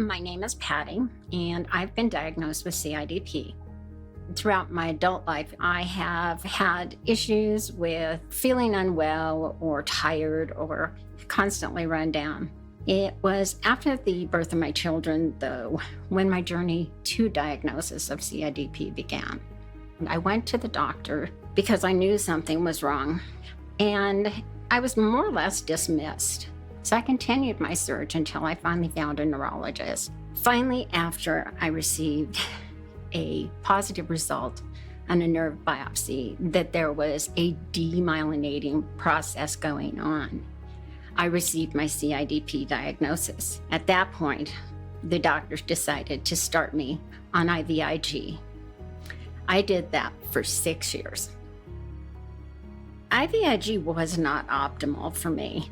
My name is Patty, and I've been diagnosed with CIDP. Throughout my adult life, I have had issues with feeling unwell or tired or constantly run down. It was after the birth of my children, though, when my journey to diagnosis of CIDP began. I went to the doctor because I knew something was wrong, and I was more or less dismissed. So I continued my search until I finally found a neurologist. Finally, after I received a positive result on a nerve biopsy that there was a demyelinating process going on, I received my CIDP diagnosis. At that point, the doctors decided to start me on IVIG. I did that for 6 years. IVIG was not optimal for me.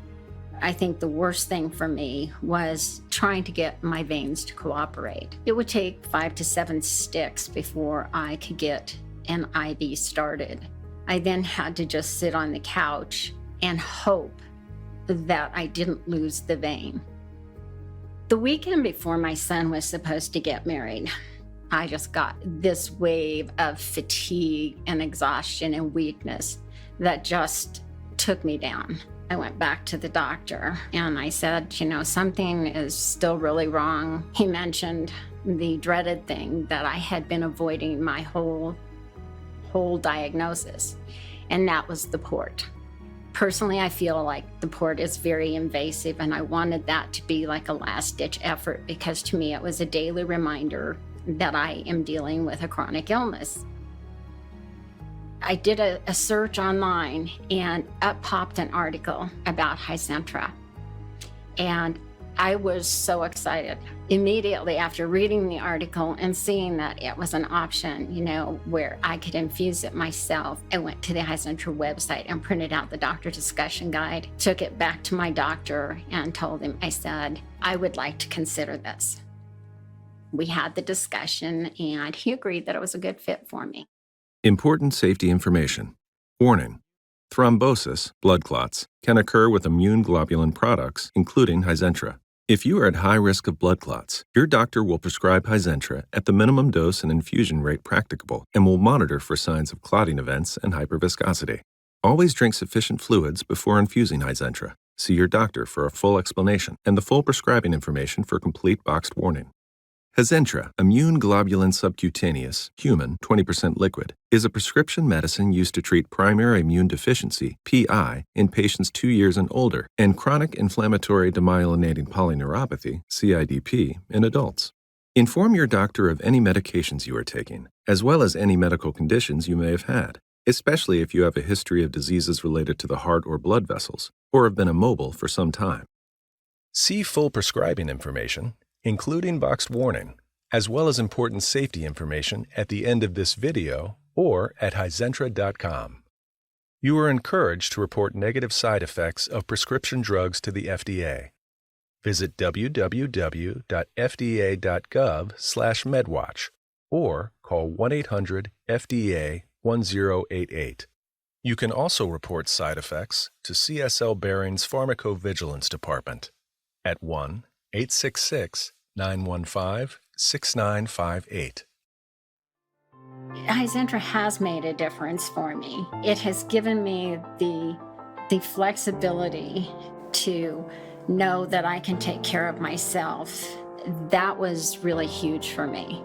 I think the worst thing for me was trying to get my veins to cooperate. It would take 5 to 7 sticks before I could get an IV started. I then had to just sit on the couch and hope that I didn't lose the vein. The weekend before my son was supposed to get married, I just got this wave of fatigue and exhaustion and weakness that just took me down. I went back to the doctor and I said, something is still really wrong. He mentioned the dreaded thing that I had been avoiding my whole diagnosis, and that was the port. Personally, I feel like the port is very invasive, and I wanted that to be like a last-ditch effort because to me it was a daily reminder that I am dealing with a chronic illness. I did a search online, and up popped an article about Hizentra. And I was so excited. Immediately after reading the article and seeing that it was an option, where I could infuse it myself, I went to the Hizentra website and printed out the doctor discussion guide, took it back to my doctor and told him, I said, I would like to consider this. We had the discussion and he agreed that it was a good fit for me. Important safety information. Warning: thrombosis, blood clots, can occur with immune globulin products, including Hizentra. If you are at high risk of blood clots, your doctor will prescribe Hizentra at the minimum dose and infusion rate practicable and will monitor for signs of clotting events and hyperviscosity. Always drink sufficient fluids before infusing Hizentra. See your doctor for a full explanation and the full prescribing information for complete boxed warning. Hizentra, immune globulin subcutaneous, human, 20% liquid, is a prescription medicine used to treat primary immune deficiency, PI, in patients 2 years and older, and chronic inflammatory demyelinating polyneuropathy, CIDP, in adults. Inform your doctor of any medications you are taking, as well as any medical conditions you may have had, especially if you have a history of diseases related to the heart or blood vessels, or have been immobile for some time. See full prescribing information, including boxed warning, as well as important safety information at the end of this video or at Hyzentra.com. You are encouraged to report negative side effects of prescription drugs to the FDA. Visit www.fda.gov/medwatch or call 1-800-FDA-1088. You can also report side effects to CSL Behring's Pharmacovigilance Department at 1-866-915-6958. Hizentra has made a difference for me. It has given me the flexibility to know that I can take care of myself. That was really huge for me.